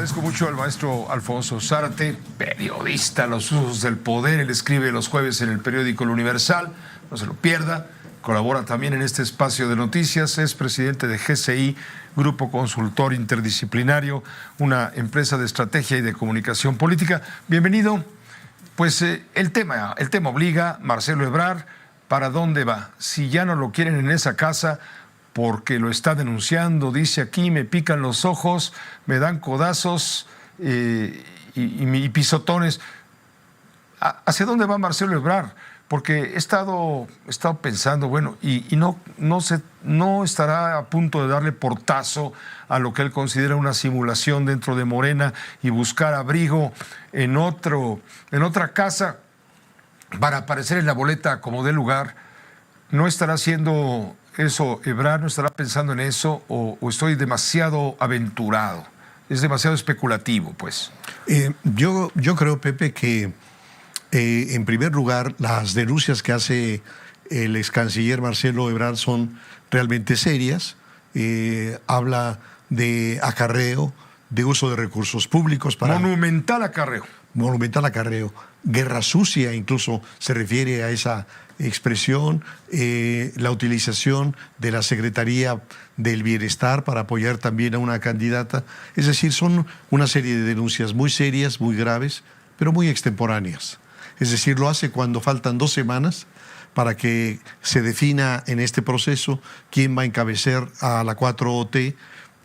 agradezco mucho al maestro Alfonso Zárate, periodista, Los Usos del Poder. Él escribe los jueves en el periódico El Universal, no se lo pierda. Colabora también en este espacio de noticias, es presidente de GCI, Grupo Consultor Interdisciplinario, una empresa de estrategia y de comunicación política. Bienvenido. Pues el tema obliga, Marcelo Ebrard, ¿para dónde va? Si ya no lo quieren en esa casa porque lo está denunciando, dice aquí, me pican los ojos, me dan codazos y pisotones. ¿Hacia dónde va Marcelo Ebrard? Porque he estado pensando, bueno, y no estará a punto de darle portazo a lo que él considera una simulación dentro de Morena y buscar abrigo en otra casa para aparecer en la boleta como dé lugar. ¿No estará haciendo eso Ebrard? ¿No estará pensando en eso? ¿O estoy demasiado aventurado? Es demasiado especulativo, pues. Yo creo, Pepe, que en primer lugar, las denuncias que hace el ex canciller Marcelo Ebrard son realmente serias. Habla de acarreo, de uso de recursos públicos para... Monumental acarreo. Monumental acarreo. Guerra sucia, incluso se refiere a esa expresión. La utilización de la Secretaría del Bienestar para apoyar también a una candidata. Es decir, son una serie de denuncias muy serias, muy graves, pero muy extemporáneas. Es decir, lo hace cuando faltan 2 semanas para que se defina en este proceso quién va a encabezar a la 4T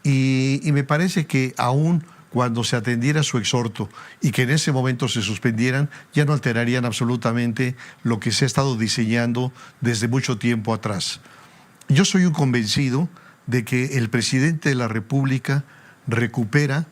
y me parece que aún cuando se atendiera su exhorto y que en ese momento se suspendieran, ya no alterarían absolutamente lo que se ha estado diseñando desde mucho tiempo atrás. Yo soy un convencido de que el presidente de la República recupera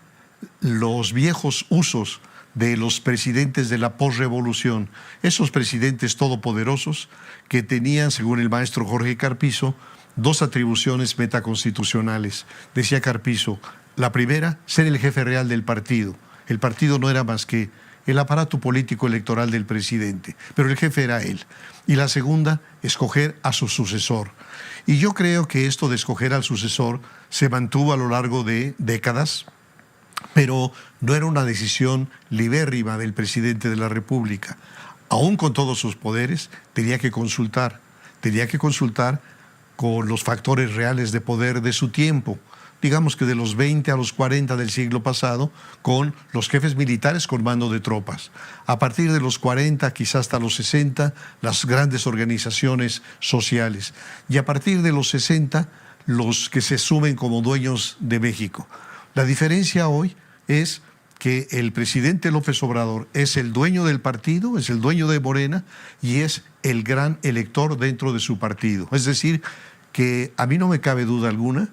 los viejos usos de los presidentes de la posrevolución, esos presidentes todopoderosos que tenían, según el maestro Jorge Carpizo, 2 atribuciones metaconstitucionales. Decía Carpizo, la primera, ser el jefe real del partido. El partido no era más que el aparato político electoral del presidente, pero el jefe era él. Y la segunda, escoger a su sucesor. Y yo creo que esto de escoger al sucesor se mantuvo a lo largo de décadas, pero no era una decisión libérrima del presidente de la República. Aún con todos sus poderes, tenía que consultar con los factores reales de poder de su tiempo. Digamos que de los 20 a los 40 del siglo pasado, con los jefes militares con mando de tropas. A partir de los 40, quizás hasta los 60, las grandes organizaciones sociales. Y a partir de los 60, los que se sumen como dueños de México. La diferencia hoy es que el presidente López Obrador es el dueño del partido, es el dueño de Morena y es el gran elector dentro de su partido. Es decir, que a mí no me cabe duda alguna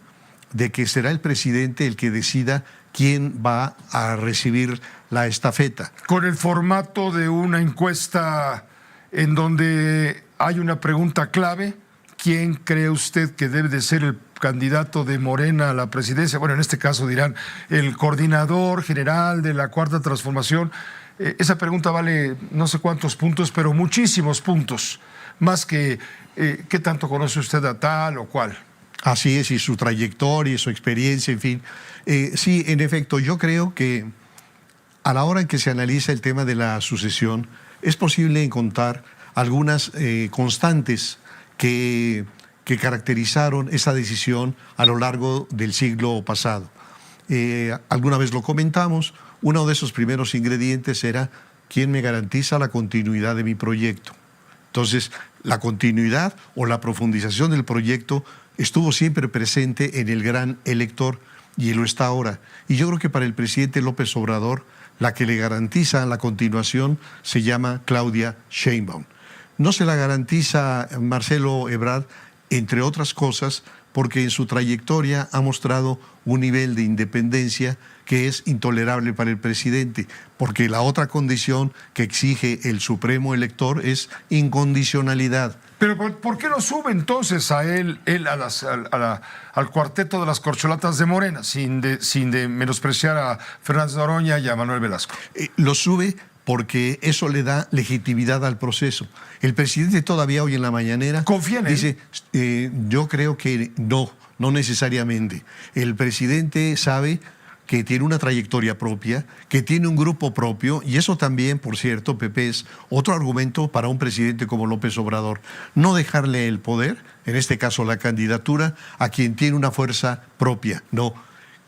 de que será el presidente el que decida quién va a recibir la estafeta. Con el formato de una encuesta en donde hay una pregunta clave, ¿quién cree usted que debe de ser el candidato de Morena a la presidencia? Bueno, en este caso dirán el coordinador general de la Cuarta Transformación. Esa pregunta vale no sé cuántos puntos, pero muchísimos puntos. Más que qué tanto conoce usted a tal o cual. Así es, y su trayectoria, su experiencia, en fin. Sí, en efecto, yo creo que a la hora en que se analiza el tema de la sucesión, es posible encontrar algunas constantes que caracterizaron esa decisión a lo largo del siglo pasado. Alguna vez lo comentamos, uno de esos primeros ingredientes era ¿quién me garantiza la continuidad de mi proyecto? Entonces, la continuidad o la profundización del proyecto estuvo siempre presente en el gran elector y lo está ahora. Y yo creo que para el presidente López Obrador, la que le garantiza la continuación se llama Claudia Sheinbaum. No se la garantiza Marcelo Ebrard, entre otras cosas, porque en su trayectoria ha mostrado un nivel de independencia que es intolerable para el presidente, porque la otra condición que exige el Supremo elector es incondicionalidad. Pero ¿por qué no sube entonces a él al cuarteto de las corcholatas de Morena, sin de menospreciar a Fernández Noroña y a Manuel Velasco? Lo sube porque eso le da legitimidad al proceso. El presidente todavía hoy en la mañanera ¿confía en él? Dice, yo creo que no necesariamente. El presidente sabe que tiene una trayectoria propia, que tiene un grupo propio, y eso también, por cierto, Pepe, es otro argumento para un presidente como López Obrador. No dejarle el poder, en este caso la candidatura, a quien tiene una fuerza propia, no,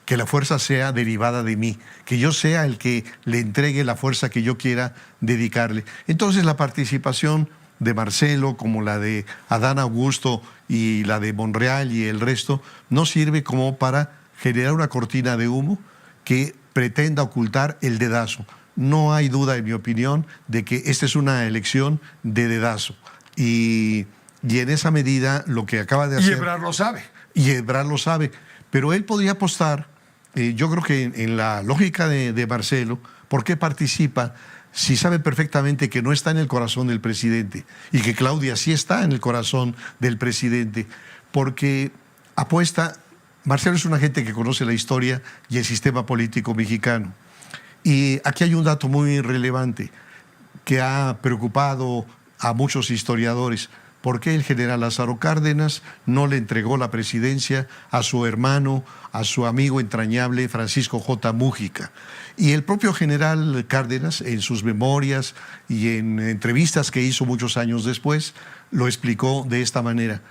que la fuerza sea derivada de mí, que yo sea el que le entregue la fuerza que yo quiera dedicarle. Entonces la participación de Marcelo, como la de Adán Augusto y la de Monreal y el resto, no sirve como para generar una cortina de humo que pretenda ocultar el dedazo. No hay duda, en mi opinión, de que esta es una elección de dedazo. Y en esa medida lo que acaba de hacer... Y Ebrard lo sabe. Y Ebrard lo sabe. Pero él podría apostar, yo creo que en la lógica de Marcelo, ¿por qué participa? Si sabe perfectamente que no está en el corazón del presidente y que Claudia sí está en el corazón del presidente, porque apuesta, Marcelo es una gente que conoce la historia y el sistema político mexicano. Y aquí hay un dato muy relevante que ha preocupado a muchos historiadores. ¿Por qué el general Lázaro Cárdenas no le entregó la presidencia a su hermano, a su amigo entrañable Francisco J. Mújica? Y el propio general Cárdenas, en sus memorias y en entrevistas que hizo muchos años después, lo explicó de esta manera.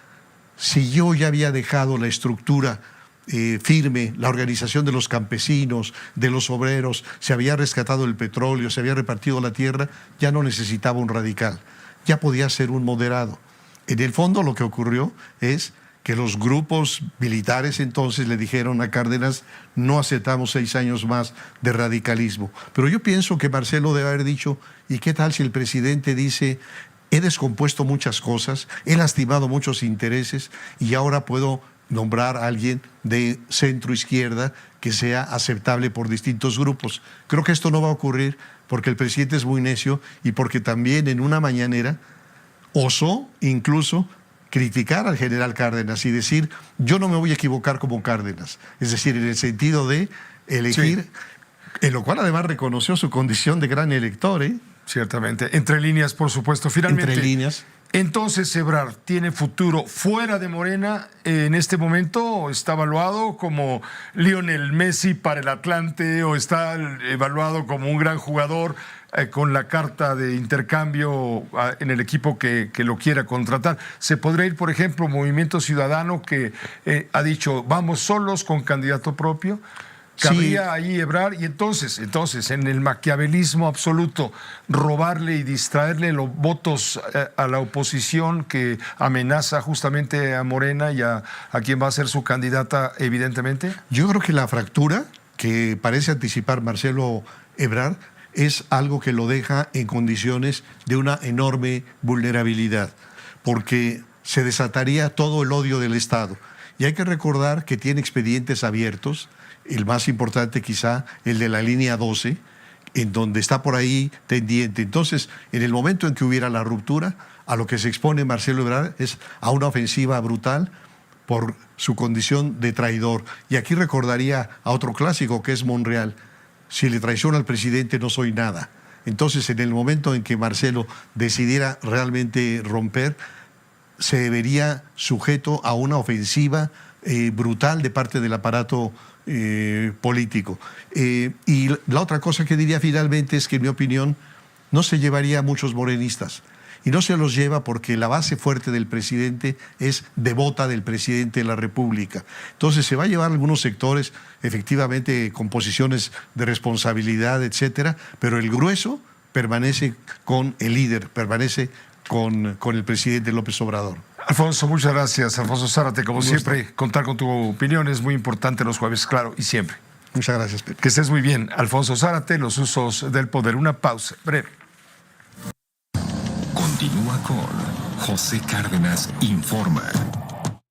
Si yo ya había dejado la estructura firme, la organización de los campesinos, de los obreros, se había rescatado el petróleo, se había repartido la tierra, ya no necesitaba un radical, ya podía ser un moderado. En el fondo lo que ocurrió es que los grupos militares entonces le dijeron a Cárdenas, no aceptamos 6 años más de radicalismo. Pero yo pienso que Marcelo debe haber dicho, ¿y qué tal si el presidente dice, he descompuesto muchas cosas, he lastimado muchos intereses y ahora puedo nombrar a alguien de centro izquierda que sea aceptable por distintos grupos? Creo que esto no va a ocurrir porque el presidente es muy necio y porque también en una mañanera osó incluso criticar al general Cárdenas y decir, yo no me voy a equivocar como Cárdenas. Es decir, en el sentido de elegir, sí, en lo cual además reconoció su condición de gran elector. Ciertamente. Entre líneas, por supuesto. Finalmente, entre líneas. Entonces, Ebrard, ¿tiene futuro fuera de Morena? En este momento está evaluado como Lionel Messi para el Atlante o está evaluado como un gran jugador con la carta de intercambio en el equipo que lo quiera contratar. Se podría ir, por ejemplo, Movimiento Ciudadano que ha dicho, vamos solos con candidato propio. Cabría ahí Ebrard y entonces en el maquiavelismo absoluto, robarle y distraerle los votos a la oposición que amenaza justamente a Morena y a quien va a ser su candidata, evidentemente. Yo creo que la fractura que parece anticipar Marcelo Ebrard es algo que lo deja en condiciones de una enorme vulnerabilidad, porque se desataría todo el odio del Estado. Y hay que recordar que tiene expedientes abiertos, el más importante quizá, el de la línea 12, en donde está por ahí tendiente. Entonces, en el momento en que hubiera la ruptura, a lo que se expone Marcelo Ebrard es a una ofensiva brutal por su condición de traidor. Y aquí recordaría a otro clásico que es Monreal, si le traiciono al presidente no soy nada. Entonces, en el momento en que Marcelo decidiera realmente romper, se vería sujeto a una ofensiva brutal de parte del aparato político. Y la otra cosa que diría finalmente es que, en mi opinión, no se llevaría a muchos morenistas. Y no se los lleva porque la base fuerte del presidente es devota del presidente de la República. Entonces se va a llevar algunos sectores, efectivamente, con posiciones de responsabilidad, etcétera, pero el grueso permanece con el líder, permanece con el presidente López Obrador. Alfonso, muchas gracias. Alfonso Zárate, como siempre, contar con tu opinión es muy importante los jueves, claro, y siempre. Muchas gracias, Pepe. Que estés muy bien. Alfonso Zárate, los usos del poder. Una pausa breve. Continúa con José Cárdenas Informa.